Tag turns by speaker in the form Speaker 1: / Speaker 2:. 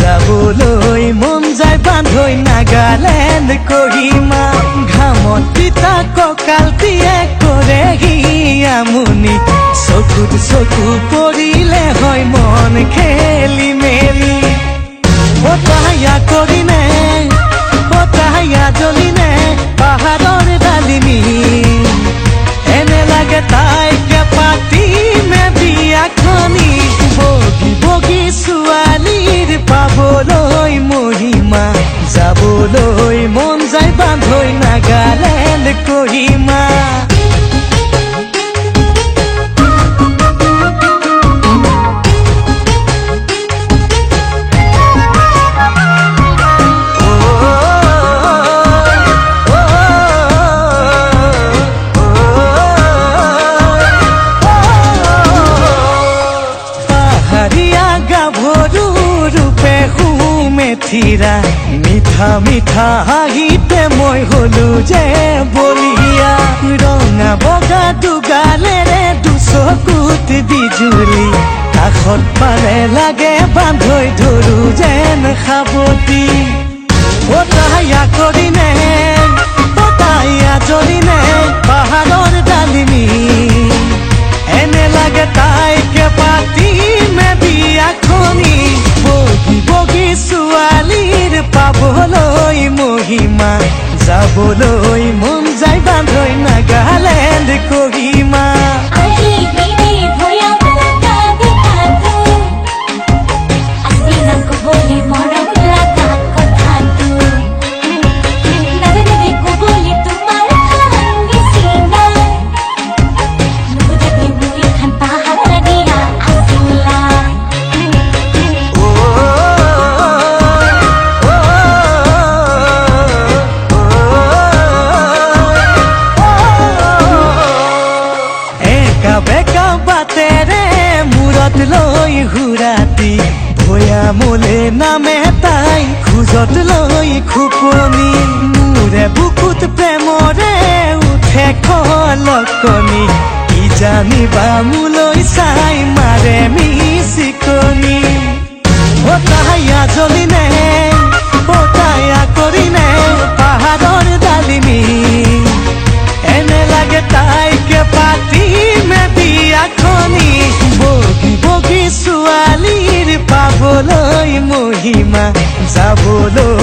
Speaker 1: যাবলৈ মন যায় বান্ধৈ নাগালেণ্ড কহিমা ঘামত তিতা কঁকালটিয়ে কৰেহি আমনি চকুত চকু পৰিলে হয় মন খেলি মেলি বতাহয়া কৰিনে বতাহয়া জ্বলিনে পাহাৰৰ ডালিমি এনে লাগে তাইকে পাতিমে বিয়াখনি বগী বগী ছোৱালীৰ পাবলৈ মহিমা যাবলৈ মন যায় বান্ধৈ নাগালেণ্ড কহিমা থিৰা মিঠা মিঠা হাঁহিতে মই হলো যে বলিয়া ৰঙা বগা দুগালেৰে দুচকুত বিজুলি কাষত পালে লাগে বান্ধৈ ধৰো যেন সাৱতি বতাহয়া কৰিনে বতাহয়া জ্বলিনে পাহাৰৰ ডালিমি এনে লাগে তাইকে পাতিমে বিয়াখনি বগী বগী ছোৱালীৰ পাবলৈ মহিমা যাবলৈ মন যায় বান্ধৈ নাগালেণ্ড কহিমা লৈ হুৰাতি ভৈয়ামলে নামে তাই খোজত লৈ খুপনি মোৰে বুকুত প্ৰেমৰে উঠে খলকনি কি জানিবা মোলৈ চাই মাৰে মিচিকনি বতাহয়া জ্বলিনে বতাহয়া কৰিনে পাহাৰৰ ডালিমি এনে লাগে তাইকে পাতিমে বিয়াখনি বগী বগী ছোৱালীৰ পাবলৈ মহিমা যাবলৈ